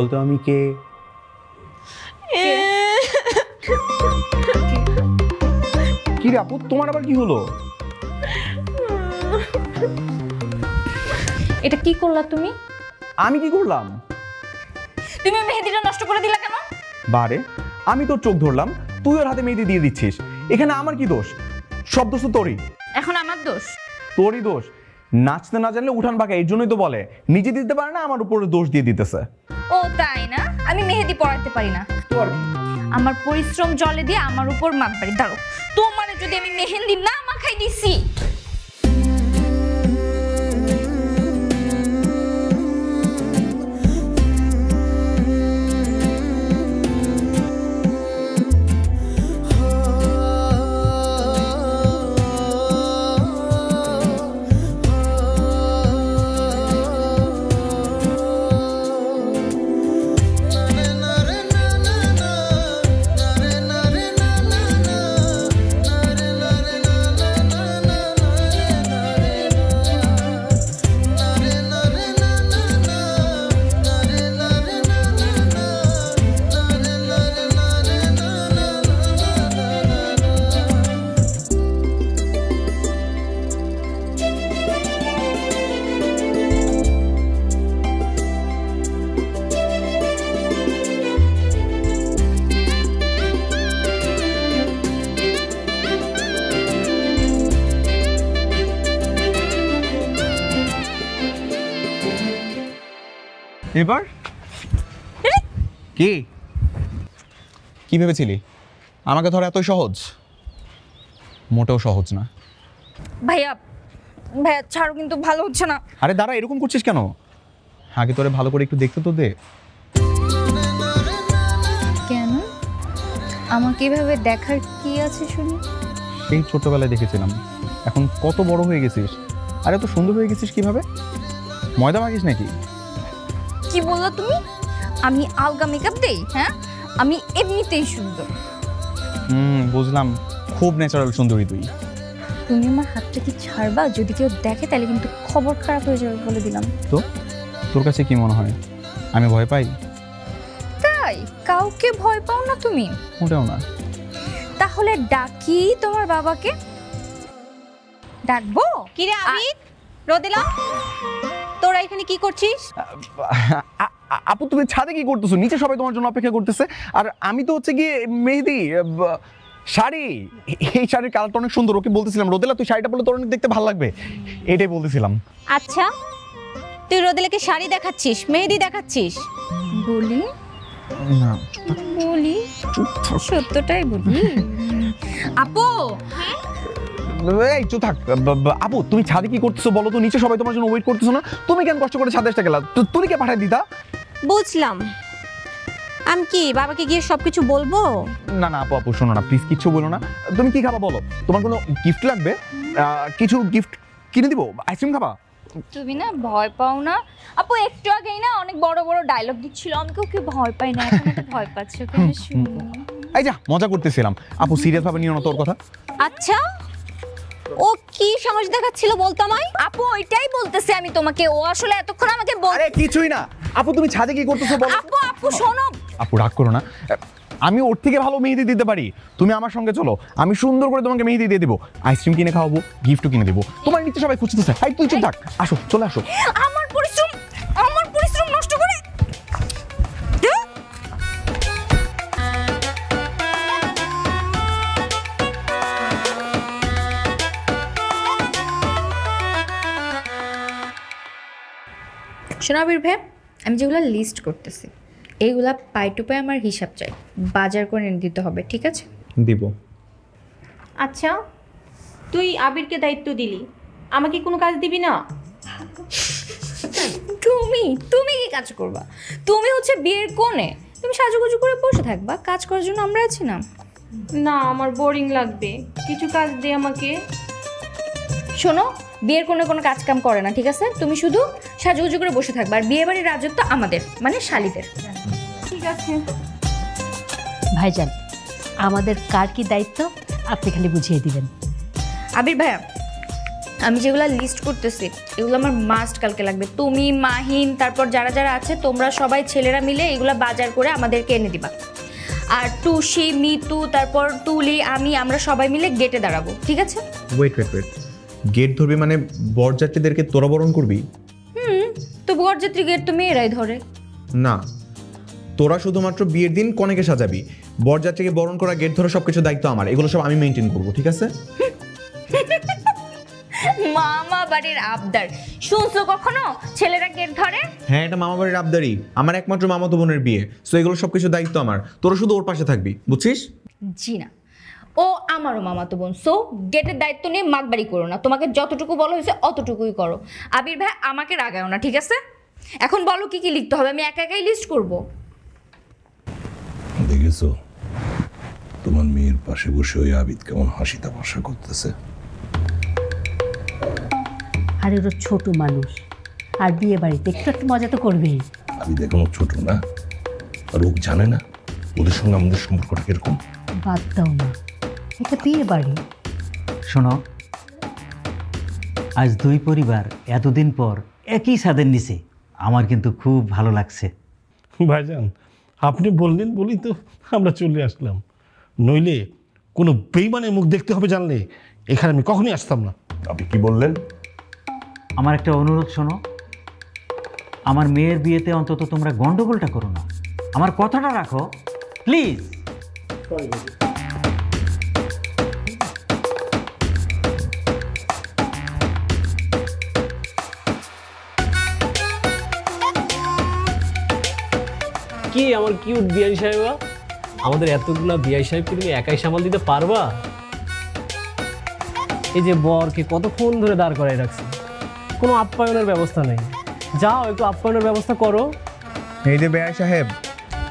বলতো আমি কে? কি রে আপু, তোমার আবার কি হলো? এটা কি করলা তুমি? আমি কি করলাম? তুমি মেহেদিটা নষ্ট করে দিলা কেন? বারে, আমি তোর চোখ ধরলাম, তুই ওর হাতে মেহেদি দিয়ে দিচ্ছিস, এখানে আমার কি দোষ? সব দোষ তো তোরই। এখন আমার দোষ? তোরই দোষ। নাচতে না জানলে উঠান বাঁকা, এর জন্যই তো বলে নিজে দিতে পারে না, আমার উপরে দোষ দিয়ে দিতেছে। ও তাই না? আমি মেহেদি পরাতে পারি না। তোর আমার পরিশ্রম জলে দিয়ে আমার উপর মাতবাড়ি। দাঁড়ো, তোমার যদি আমি মেহেদি না মাখাই দিছি। এবার কি কি ভেবেছিলি আমাকে ধর এত সহজ? মোটেও সহজ না। ভাইয়া ভাইয়া ছাড়ো, কিন্তু ভালো হচ্ছে না। আরে দাঁড়া, এরকম করছিস কেন? আগে তোরে ভালো করে একটু দেখতে তো দে। কেন? আমাকে এভাবে দেখার কি আছে শুনি? সেই ছোটবেলায় দেখেছিলাম, এখন কত বড় হয়ে গেছিস, আর এত সুন্দর হয়ে গেছিস কিভাবে? ময়দা মাখিস নাকি? কি বললো তুমি? আমি আলগা মেকআপ দেই? হ্যাঁ, আমি এমনিতেই সুন্দর। বুঝলাম, খুব ন্যাচারাল সুন্দরী তুই। তুমি আমার হাতটা কি ছাড়বা? যদি কেউ দেখে তাহলে কিন্তু খবর খারাপ হয়ে যাবে, বলে দিলাম। তো তোর কাছে কি মনে হয় আমি ভয় পাই? তাই কাউকে ভয় পাও না তুমি? মোটেও না। তাহলে ডাকি তোমার বাবাকে। ডাকবো? কি রে আবির, রোদেলা, তোরা এখানে কি করছিস? আপু তুমি ছাদে কি করতেছো? নিচে সবাই তোমার জন্য অপেক্ষা করতেছে, আর আমি তো হচ্ছে গিয়ে মেহেদি শাড়ি, এই শাড়ির কালারটা অনেক সুন্দর। ওকে বলতেছিলাম রোদেলা তুই শাড়িটা পরলে তোর অনেক দেখতে ভালো লাগবে, এটাই বলতেছিলাম। আচ্ছা, তুই রোদেলাকে শাড়ি দেখাচ্ছিস, মেহেদি দেখাচ্ছিস? বলি না বলি সত্যটাই বলি। আপু এই চুপ থাক। আপু তুমি ছাদে কি করতেছো বলো তো? নিচে সবাই তোমার জন্য ওয়েট করতেছো না? তুমি কেন কষ্ট করে ছাদে এসে গেলা? তুমি কে পাঠাই দিতা? বুঝলাম, আমি কি বাবাকে গিয়ে সবকিছু বলবো? না না আপু, আপু শোনো না প্লিজ, কিচ্ছু বলো না। তুমি কি খাবা বলো? তোমার কোনো গিফট লাগবে? কিছু গিফট কিনে দিব। আইসক্রিম খাবা? তুমি না ভয় পাও না? আপু একটু আগেই না অনেক বড় বড় ডায়লগ দিচ্ছিল, আমি কাউকে ভয় পাই না। এখন তো ভয় পাচ্ছ কেন শুনি? এই যা মজা করতেছিলাম। আপু সিরিয়াস ভাবে নিও না তোর কথা। আচ্ছা, ও কি সাহস দেখাচ্ছিল বলতো আমায়? আপু ওইটাই বলতেছে আমি তোমাকে, ও আসলে এতক্ষণ আমাকে আরে কিছুই না। আপু তুমি ছাদে কি করতেছো বলো? আপু আপু শোনো। আপু রাগ করো না, আমি ওর থেকে ভালো মেহেদি দিতে পারি। তুমি আমার সঙ্গে চলো, আমি সুন্দর করে তোমাকে মেহেদি দিয়ে দেবো, আইসক্রিম কিনে খাওয়াবো, গিফটও কিনে দেবো। তোমার নিচে সবাই খুঁজতেছে। এই তুই চুপ থাক, আসো চলে আসো। আমার পরিশ্রম নষ্ট করে। শোনাবির ভাই, আমি যেগুলো লিস্ট করতেছি এইগুলা পাই টু পাই আমার হিসাব চাই, বাজার করে এনে দিতে হবে, ঠিক আছে? দিব। আচ্ছা, তুই আবিরকে দায়িত্ব দিলি, আমাকে কোনো কাজ দিবি না? তুমি কি কাজ করবা? তুমি হচ্ছে বিয়ের কোণে, তুমি সাজুগুজু করে বসে থাকবা, কাজ করার জন্য আমরা আছি না? না, আমার বোরিং লাগবে, কিছু কাজ দে আমাকে। শোনো, বিয়ের কোনো কাজ কাম করে না, ঠিক আছে? তুমি শুধু সাজুগুজু করে বসে থাকবা, আর বিয়ে বাড়ির রাজত্ব আমাদের, মানে শালিদের। ঠিক আছে ভাইজান, আমাদের কার কি দায়িত্ব আপনি খালি বুঝিয়ে দিবেন। আবির ভাইয়া, আমি যেগুলো লিস্ট করতেছি এগুলো আমার মাস্ট কালকে লাগবে। তুমি, মাহিন, তারপর যারা যারা আছে তোমরা সবাই ছেলেরা মিলে এগুলো বাজার করে আমাদেরকে এনে দিবা। আর টুসি, মিতু, তারপর তুলি, আমরা সবাই মিলে গেটে দাঁড়াবো, ঠিক আছে? ওয়েট গেট ধরবি মানে বরযাত্রীদেরকে তোরা বরণ করবি? তো বরযাত্রী গেট তো মেয়েরাই ধরে। না, তোরা শুধুমাত্র বিয়ের দিন কনেকে সাজাবি, বরযাত্রীকে বরণ করা, গেট ধরা সবকিছু দায়িত্ব আমার, এগুলো সব আমি মেনটেন করবো, ঠিক আছে? মামা বাড়ির আবদার শুনছো কখনো ছেলেরা গেট ধরে? হ্যাঁ, এটা মামা বাড়ির আবদারি, আমার একমাত্র মামাতো বোনের বিয়ে, সো এগুলো সবকিছু দায়িত্ব আমার, তোরা শুধু ওর পাশে থাকবি, বুঝছিস? জি না, ও আমারও মামাতো বোন, সো গেটের দায়িত্ব নিয়ে মাতবাড়ি করো না। তোমাকে যতটুকু বলা হয়েছে অতটুকুই করো। আবির ভাই আমাকে রাগাও না, ঠিক আছে? এখন বলো কি কি লিখতে হবে, আমি একা একাই লিস্ট করব। দেখেছো তোমার মেয়ের পাশে বসে ওই আবিদ কেমন হাসি তামাশা করতেছে? আর এরও ছোট মানুষ, আর বিয়ে বাড়িতে একটু একটু মজা তো করবেই। আবিদ এখনো ছোট না, আর ও জানে না ওদের সঙ্গে আমাদের সম্পর্কটা কিরকম। বাদ দাও না, এটা বিয়ে বাড়ি। শোনো, আজ দুই পরিবার এতদিন পর একই ছাদের নিচে, আমার কিন্তু খুব ভালো লাগছে। ভাইজান, আপনি বললেন বলি তো আমরা চলে আসলাম, নইলে কোনো বেইমানের মুখ দেখতে হবে জানলে এখানে আমি কখনই আসতাম না। আপনি কি বললেন? আমার একটা অনুরোধ শোনো, আমার মেয়ের বিয়েতে অন্তত তোমরা গন্ডগোলটা করো না, আমার কথাটা রাখো প্লিজ। কি আমার কিউট বিআই সাহেবা, আমাদের এতগুলা বিআই সাহেবকে তুমি একাই সামাল দিতে পারবা? এই যে বরকে কতক্ষণ ধরে দাঁড় করাই রাখছি, কোনো আপ্যায়নের ব্যবস্থা নেই। যাও একটু আপ্যায়নের ব্যবস্থা করো। এই যে বেআই সাহেব,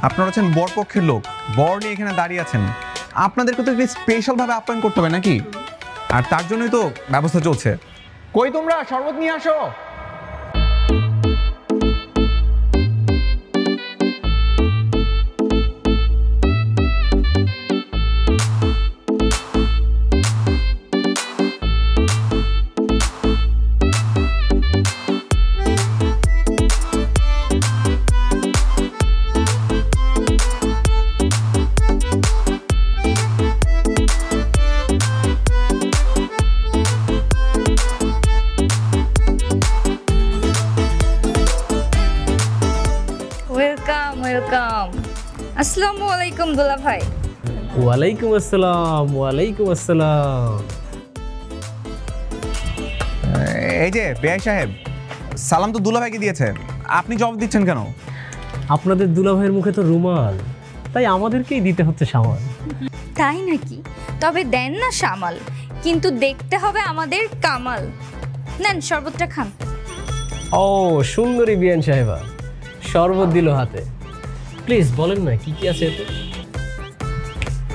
আপনারা হচ্ছেন বরপক্ষের লোক, বর নিয়ে এখানে দাঁড়িয়ে আছেন, আপনাদেরকে তো একটু স্পেশালভাবে আপ্যায়ন করতে হবে নাকি? আর তার জন্যই তো ব্যবস্থা চলছে। কই তোমরা, শরবত নিয়ে আসো। ওয়েলকাম। আসসালামু আলাইকুম দুলা ভাই। ওয়ালাইকুম আসসালাম। ওয়ালাইকুম আসসালাম। এই যে বেআই সাহেব, সালাম তো দুলা ভাইকে দিয়েছে, আপনি জবাব দিচ্ছেন কেন? আপনাদের দুলা ভাইয়ের মুখে তো রুমাল, তাই আমাদেরকেই দিতে হচ্ছে সামাল। তাই নাকি? তবে দেন না সামাল, কিন্তু দেখতে হবে আমাদের কামাল। নেন শরবতটা খান। ও সুন্দরী বিয়ান সাহেবা, শরবত দিল হাতে। প্লিজ বলেন না কি কি আছে এতে?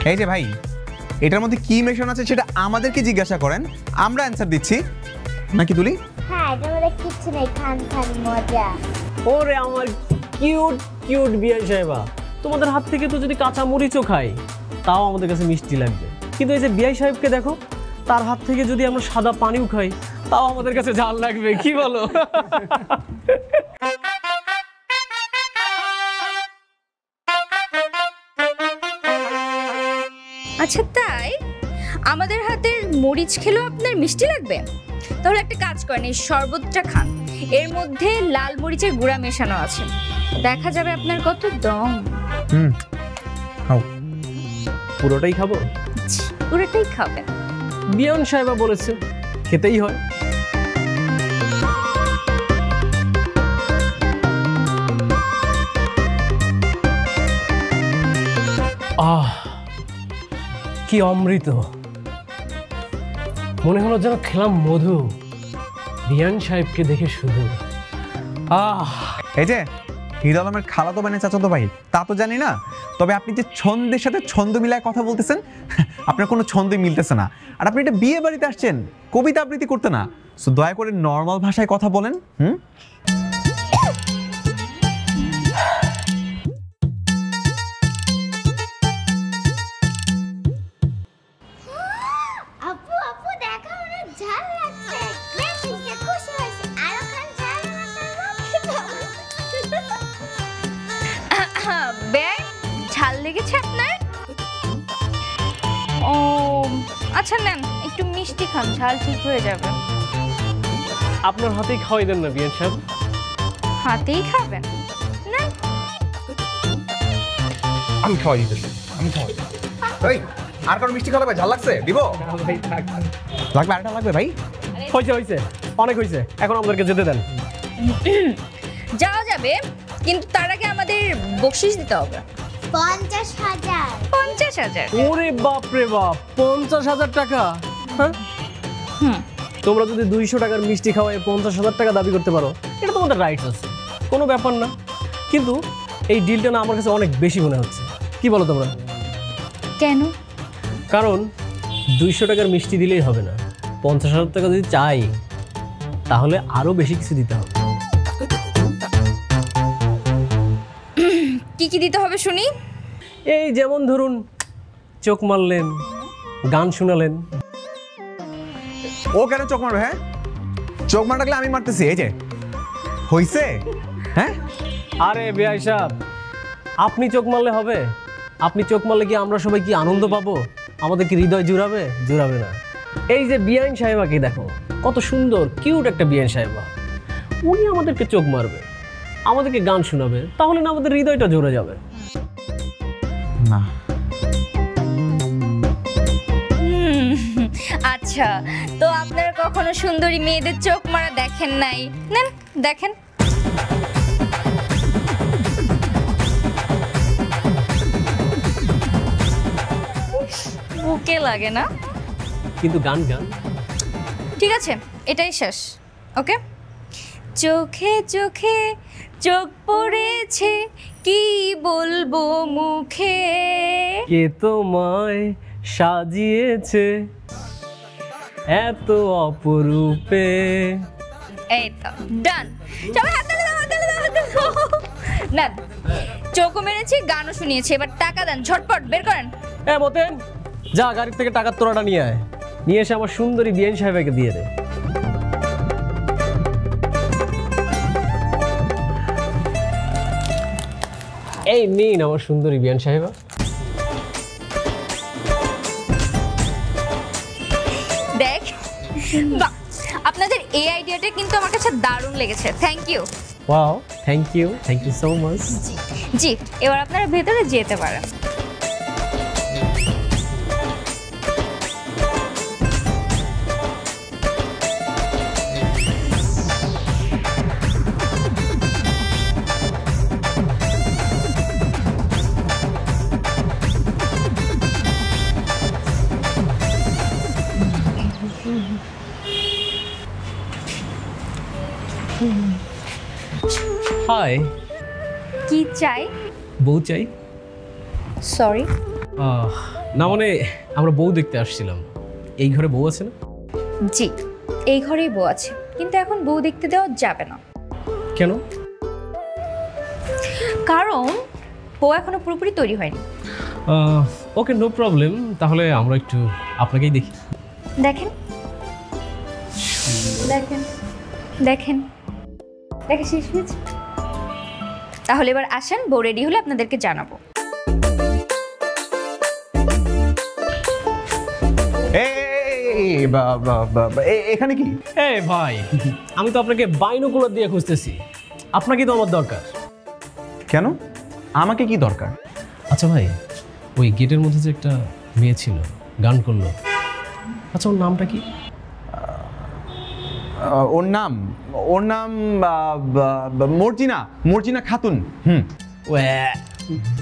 এই যে ভাই, এটার মধ্যে কি মেশানো আছে সেটা আমাদেরকে জিজ্ঞাসা করেন, আমরা অ্যান্সার দিচ্ছি নাকি তুলি? হ্যাঁ, এটা মধ্যে কিচ্ছু নেই, খান খান মজা। ওরে আমার কিউট কিউট বিয়ান সাহেবা, তোমাদের হাত থেকে তো যদি কাঁচা মরিচও খাই তাও আমাদের কাছে মিষ্টি লাগবে, কিন্তু এই যে বিআই সাহেবকে দেখো, তার হাত থেকে যদি আমরা সাদা পানিও খাই তাও আমাদের কাছে ঝাল লাগবে, কি বলো? আচ্ছা তাই? আমাদের হাতের মরিচ খেলেও আপনার মিষ্টি লাগবে? তাহলে একটা কাজ করেন, এই শরবতটা খান, এর মধ্যে লাল মরিচের গুঁড়া মেশানো আছে, দেখা যাবে আপনার কত দম। খাও। পুরোটাই খাবো? পুরোটাই খাবেন। বিয়ান সাহেবা বলেছে খেতেই হয়। আহ কি অমৃত, মনে হলো যেন খেলাম মধু বিয়ান সাহেবকে দেখে শুধু। এই যে হিরো আলমের খালাতো ভাই চাচাতো ভাই তা তো জানি না, তবে আপনি যে ছন্দের সাথে ছন্দ মিলায় কথা বলতেছেন, আপনার কোনো ছন্দই মিলতেছে না। আর আপনি এটা বিয়ে বাড়িতে আসছেন কবিতা আবৃত্তি করতে না, সো দয়া করে নর্মাল ভাষায় কথা বলেন। আপু আপু দেখো, অনেক ঝাল লাগছে একটু। আচ্ছা নেন একটু মিষ্টি খান, ঝাল ঠিক হয়ে যাবে। আপনার হাতেই খাওয়াই দেন না বিয়ান সাহেব। হাতেই খাবেন? নেন। আমি খাওয়াই দিতেছি, আমি খাওয়াই। এই আর কারো মিষ্টি খাওয়াবে? ঝাল লাগছে? দিব? লাগবে? আরেকটা লাগবে ভাই? হয়েছে অনেক হয়েছে, এখন আমাদেরকে যেতে দেন। যাওয়া যাবে, কিন্তু তার আগে আমাদের বকশিশ দিতে হবে। 50,000। 50,000? ওরে বাপ রে বাপ, 50,000 টাকা? হ্যাঁ, তোমরা যদি 200 টাকার মিষ্টি খাওয়ায় 50,000 টাকা দাবি করতে পারো, এটা তোমাদের রাইটস আছে, কোনো ব্যাপার না। কিন্তু এই ডিলটা না আমার কাছে অনেক বেশি মনে হচ্ছে। কি বলো তোমরা? কেন? কারণ 200 টাকার মিষ্টি দিলেই হবে না, 50,000 টাকা যদি চাই তাহলে আরো বেশি কিছু দিতে হবে। কি কি দিতে হবে শুনি? এই যেমন ধরুন, চোখ মারলেন, গান শোনালেন। ও কেন চোখ মারবে? হ্যাঁ, চোখ মার ডাকলে আমি মারতেছি। এই যে হইছে। হ্যাঁ, আরে বেয়াই সাহেব, আপনি চোখ মারলে হবে? আপনি চোখ মারলে কি আমরা সবাই কি আনন্দ পাবো? আমাদের কি হৃদয় জুড়াবে? জুড়াবে না। এই যে বিয়াইন সাহেবাকে দেখো, কত সুন্দর কিউট একটা বিয়াইন সাহেবা, উনি আমাদেরকে চোখ মারবে, আমাদেরকে গান শোনাবে, তাহলে না আমাদের হৃদয়টা জুড়ে যাবে। না। আচ্ছা, তো আপনারা কখনো সুন্দরী মেয়েদের চোখ মারা দেখেন নাই? নেন দেখেন। বুকে লাগে না? কিন্তু গান গান। ঠিক আছে, এটাই শেষ। ওকে। চোখে চোখে চোখ পড়েছে, কি বলবো মুখে, কে তোমায় সাজিয়েছে এত অপরূপে। এই তো ডান। সবাই হাত তালি দাও, হাত তালি দাও, হাত তালি দাও। নেন, চোখও মেরেছি, গানও শুনিয়েছি, এবার টাকা দেন, ঝটপট বের করেন। হ্যাঁ মতেন, যা গাড়ির থেকে টাকার তোড়াটা নিয়ে আয়, নিয়ে এসে আমার সুন্দরী বিয়ান সাহেবকে দিয়ে দে। এই নিন আমার সুন্দরী বিয়ান সাহেবা। দেখ, বাহ, আপনাদের এই আইডিয়াটা কিন্তু আমার কাছে দারুণ লেগেছে। Thank you. Wow, thank you so much. জি, এবার আপনারা ভেতরে যেতে পারেন। হাই। কি চাই? বউ চাই। সরি, না মানে আমরা বউ দেখতে আসছিলাম। এই ঘরে বউ আছে না? জি, এই ঘরেই বউ আছে, কিন্তু এখন বউ দেখতে দেওয়া যাবে না। কেন? কারণ বউ এখনো পুরোপুরি তৈরি হয়নি। ওকে, নো প্রবলেম, তাহলে আমরা একটু আপনাকেই দেখি। দেখেন দেখেন দেখেন, দেখে শেষ হয়েছে। তাহলে এবার আসেন, বউ রেডি হলে আপনাদেরকে জানাবো। এখানে কি? ভাই, আমি তো আপনাকে বাইনোকুলার দিয়ে খুঁজতেছি, আপনাকে তো আমার দরকার। কেন? আমাকে কি দরকার? আচ্ছা ভাই, ওই গেটের মধ্যে যে একটা মেয়ে ছিল, গান করলো, আচ্ছা ওর নামটা কি? ওর নাম মর্জিনা খাতুন।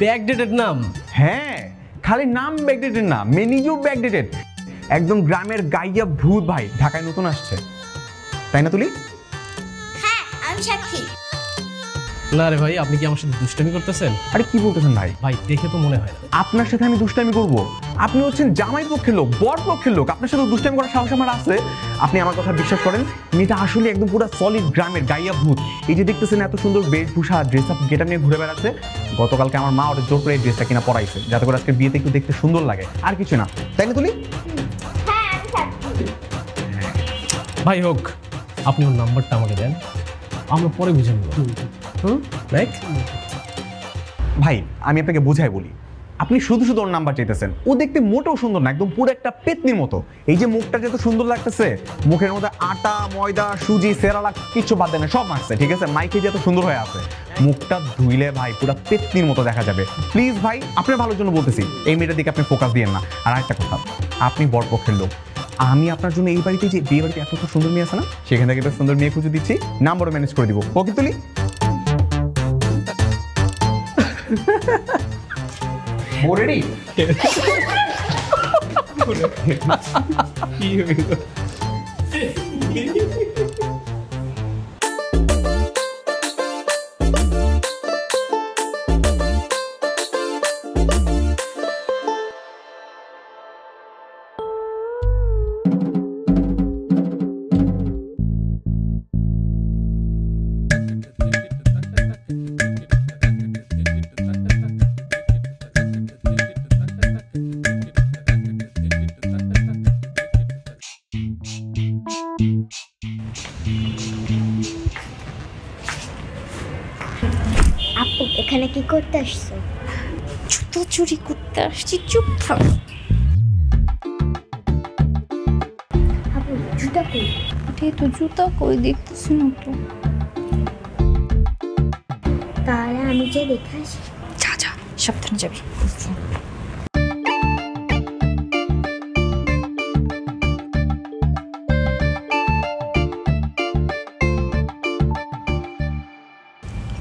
ব্যাকডেটেড নাম? হ্যাঁ, খালি নাম ব্যাকডেটেড না, মেনিজও ব্যাকডেটেড। একদম গ্রামের গাইয়া ভূত ভাই, ঢাকায় নতুন আসছে, তাই না তুলি? হ্যাঁ, আমি সাক্ষী। না রে ভাই, আপনি কি আমার সাথে দুষ্টামি করতেছেন? আরে কি বলতেছেন ভাই? ভাই দেখে তো মনে হয় না। আপনার সাথে আমি দুষ্টামি করব? আপনি হচ্ছেন জামাই পক্ষের লোক, বর পক্ষের লোক, আপনার সাথে দুষ্টামি করার সাহস আমার আছে? আপনি আমার কথা বিশ্বাস করেন, মেয়েটা আসলে একদম পুরো সলিড গ্রামের গাইয়া ভূত। এই যে দেখতেছেন এত সুন্দর বেশভূষা, ড্রেস আপ গেটআপ নিয়ে ঘুরে বেড়াচ্ছে। গতকালকে আমার মা ওটা জোর করে এই ড্রেসটা কিনা পরাইছে, যাতে করে আজকে বিয়েতে একটু দেখতে সুন্দর লাগে, আর কিছু না, তাই না তুলি? হ্যাঁ, আমি সাক্ষী। ভাই হোক, আপনি ওর নাম্বারটা আমাকে দেন, আমরা পরে বুঝে নেব। রাইট ভাই, আমি আপনাকে বুঝাই বলি, আপনি শুধু শুধু ওর নাম্বার চাইতেছেন। ও দেখতে মোটেও সুন্দর না, একদম পুরো একটা পেতনির মতো। এই যে মুখটা যত সুন্দর লাগতেছে, মুখের মধ্যে আটা ময়দা সুজি সেরালাক কিছু বাদ দেয় না, সব মাখছে, ঠিক আছে? মাইকে যত সুন্দর হয়ে আছে, মুখটা ধুইলে ভাই পুরো পেতনির মতো দেখা যাবে। প্লিজ ভাই, আপনার ভালোর জন্য বলতেছি, এই মেয়েটার দিকে আপনি ফোকাস দিয়েন না। আর একটা কথা, আপনি বরপক্ষের লোক, আমি আপনার জন্য এই বাড়িতে যে বিয়ে বাড়িতে এত সুন্দর মেয়ে আছে না, সেখান থেকে একটা সুন্দর মেয়ে খুঁজে দিচ্ছি, নাম্বারও ম্যানেজ করে দিব। ওকে তুলি? রেডি? আপু এখানে কি করতে আসছো? জুতো চুরি করতে আসছি, চুপ থাক। আপু জুতা কই? এই তো জুতা কই দেখতেছি না তো। তাহলে আমি যে দেখে আসি। যা যা, সাবধানে যাবি।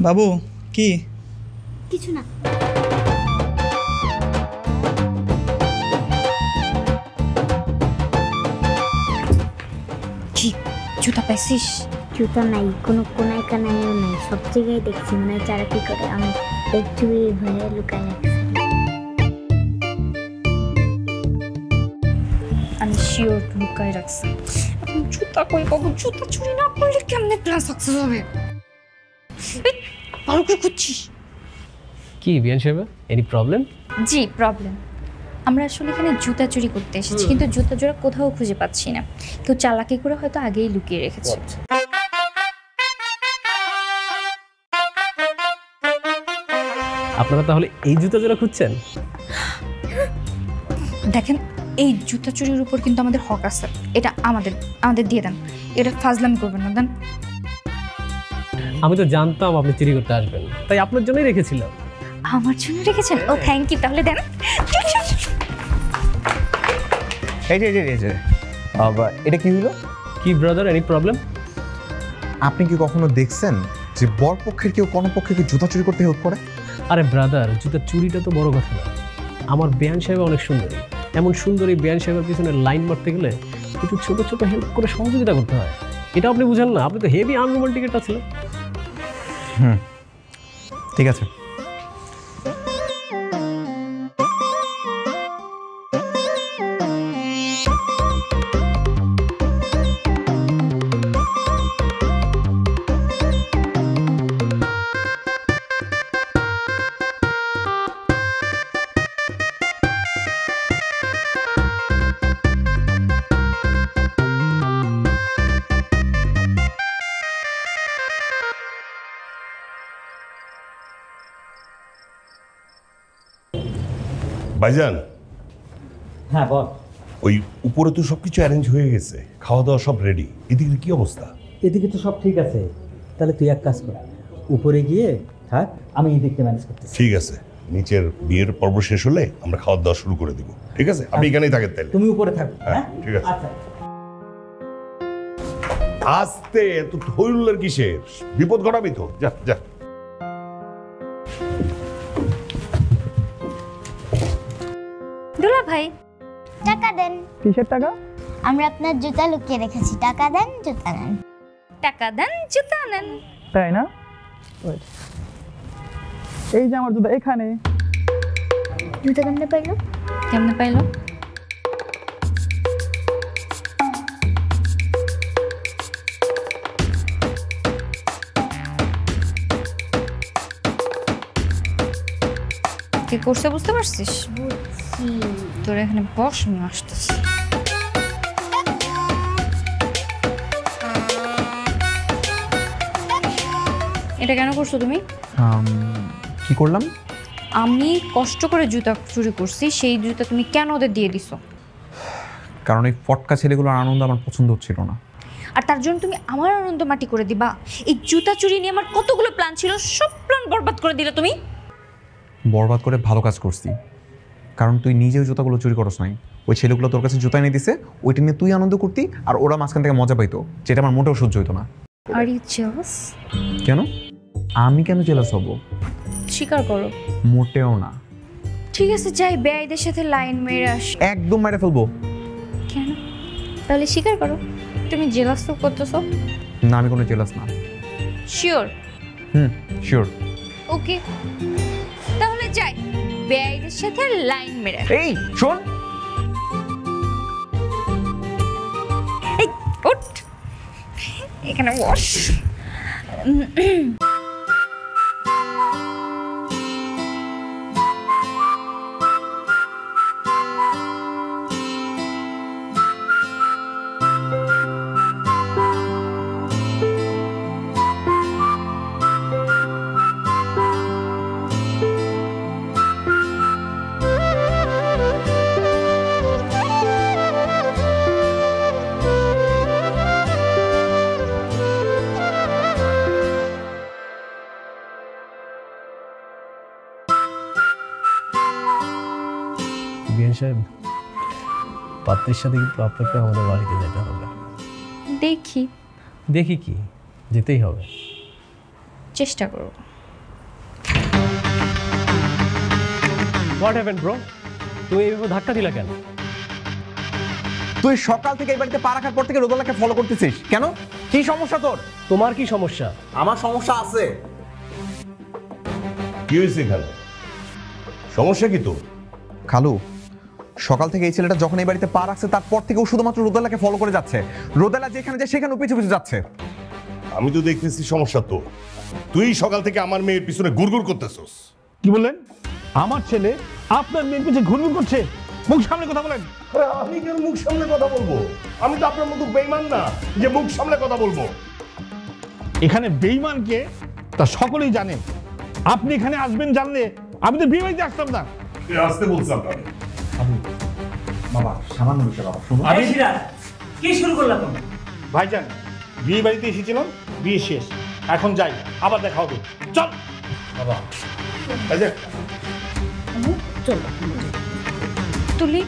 বাবু কি? কিছু না। কি জুতা পাইছিস? জুতা নাই, কোনো কোনায় কানাইও নাই, সব জায়গায় দেখছি, মনে হয় যারা কি করে আমি একটু ভয়ে লুকায় রাখছি। আমি শিওর লুকায় রাখছি। এখন জুতা কই পাবো? জুতা চুরি না করলে কেমনে প্ল্যান সাকসেস হবে? ভালো করে খুঁজছিস? কি বিয়ান সাহেব, এনি প্রবলেম? জি প্রবলেম। আমরা আসলে এখানে জুতা চুরি করতে এসেছি, কিন্তু জুতা জোড়া কোথাও খুঁজে পাচ্ছি না। কেউ চালাকি করে হয়তো আগেই লুকিয়ে রেখেছে। আপনারা তাহলে এই জুতা জোড়া খুঁজছেন? দেখেন, এই জুতা চুরির উপর কিন্তু আমাদের হক আছে। এটা আমাদের দিয়ে দেন। এটা ফাজলামি করবেন না, দেন। আমি তো জানতাম আপনি চুরি করতে আসবেন, তাই আপনার জন্যই রেখেছিলাম। আমার জন্য রেখেছেন? ও থ্যাংক ইউ। তাহলে দেন। এই যে এটা কি হলো? কি ব্রাদার, এনি প্রবলেম? আপনি কি কখনো দেখছেন যে বরপক্ষের কেউ কোন পক্ষকে জুতা চুরি করতে হেল্প করে? আরে ব্রাদার, জুতা চুরিটা তো বড় কথা না। আমার বেয়ান সাহেব অনেক সুন্দরী, এমন সুন্দরী বেয়ান সাহেবের পিছনে লাইন মারতে গেলে কিছু ছোট ছোট হেল্প করে সহযোগিতা করতে হয়। এটা আপনি বুঝেন না? আপনি তো হেভি আনরোমান্টিক একটা ছিলেন। ঠিক আছে। ভাইজান, হ্যাঁ বল। ওই উপরে তো সবকিছু অ্যারেঞ্জ হয়ে গেছে, খাওয়া দাওয়া সব রেডি। এদিকে কি অবস্থা? এদিকে তো সব ঠিক আছে, তাহলে তুই এক কাজ কর, উপরে গিয়ে থাক, আমি এদিকটা ম্যানেজ করতেছি। ঠিক আছে, নিচের বিয়ের পর্ব শেষ হলে আমরা খাওয়া দাওয়া শুরু করে দিব। ঠিক আছে, আপনি এখানেই থাকেন তাহলে। তুমি উপরে থাকো। হ্যাঁ ঠিক আছে। আচ্ছা। আস্তে, এত হইহুল্লার কিসের? বিপদ ঘটাবি তো। যা যা। দুলা ভাই, টাকা দেন। কিসের টাকা? আমরা আপনার জুতা লুকিয়ে রেখেছি, টাকা দেন, জুতা নেন। টাকা দেন, জুতা নেন। তাই না? এই যে আমার জুতা এখানে। জুতা কেমনে পাইলো? কেমনে পাইলো? কি করছে বুঝতে পারছিস? তোর এখানে বস, আমি আসতেছি। এটা কেন করছো তুমি? কি করলাম? আমি কষ্ট করে জুতা চুরি করছি, সেই জুতা তুমি কেন ওদের দিয়ে দিছো? কারণ এই ফটকা ছেলেগুলোর আনন্দ আমার পছন্দ হচ্ছিল না। আর তার জন্য তুমি আমার আনন্দ মাটি করে দিবা? এই জুতা চুরি নিয়ে আমার কতগুলো প্ল্যান ছিল, সব প্ল্যান বরবাদ করে দিলে তুমি। বরবাদ করে ভালো কাজ করছি, কারণ তুই নিজেও জুতাগুলো চুরি করস নাই। ওই ছেলেগুলো তোর কাছে জুতা এনে দিছে, ওইটা নিয়ে তুই আনন্দ করতি আর ওরা মাঝখান থেকে মজা পাইতো, যেটা আমার মোটেও সহ্য হইতো না। Are you jealous? কেন? আমি কেন জেলাস হব? স্বীকার করো। মোটেও না। ঠিক আছে, যাই বেআইদের সাথে লাইন মেরে আস। একদম মেরে ফেলবো। কেন? তাহলে স্বীকার করো তুমি জেলাস তো করতেছো। না, আমি কোনো জেলাস না। শিওর? শিওর। ওকে, তাহলে যাই বেআইদের সাথে লাইন মেরে। এই শোন, এই উঠ, এখানে বস। বিয়ান সাহেব, পাত্রীর সাথে কিন্তু আপনাকে আমাদের বাড়িতে যেতে হবে। দেখি। দেখি কি, যেতেই হবে। চেষ্টা করব। What happened bro? তুমি এইভাবে ধাক্কা দিলা কেন? তুই সকাল থেকে এই বাড়িতে পা রাখার পর থেকে রোদেলাকে ফলো করতেছিস কেন? কি সমস্যা তোর? তোমার কি সমস্যা? আমার সমস্যা আছে। কি হয়েছে এখানে? সমস্যা কি তোর? খালু, সকাল থেকে এই ছেলেটা যখন এই বাড়িতে পা রাখছে তারপর থেকে ও শুধুমাত্র রোদেলাকে ফলো করে যাচ্ছে। রোদেলা যেখানে যায় সেখানে পিছু পিছু যাচ্ছে। আমি তো দেখতেছি সমস্যা তো। তুই সকাল থেকে আমার মেয়ের পিছনে গুড়গুড় করতেছস। কি বললেন? আমার ছেলে আপনার মেয়ের পিছনে ঘুরঘুর করছে? মুখ সামনে কথা বলেন। আমি কেন মুখ সামনে কথা বলবো? আমি তো আপনার মতো বেঈমান না যে মুখ সামনে কথা বলবো। এখানে বেঈমানকে তা সকলেই জানেন। আপনি এখানে আসবেন জানলে আমি তো বিয়ে বাড়িতে আসতাম না। আসতে বলছিলাম আপনাকে। বাবা সামান্য বিষয় বাবা, শুনুন। কি শুরু করলাম তুমি? ভাইজান, বিয়ে বাড়িতে এসেছিলাম, বিয়ে শেষ, এখন যাই, আবার দেখা হবে। চল বাবা, এই যে তুলি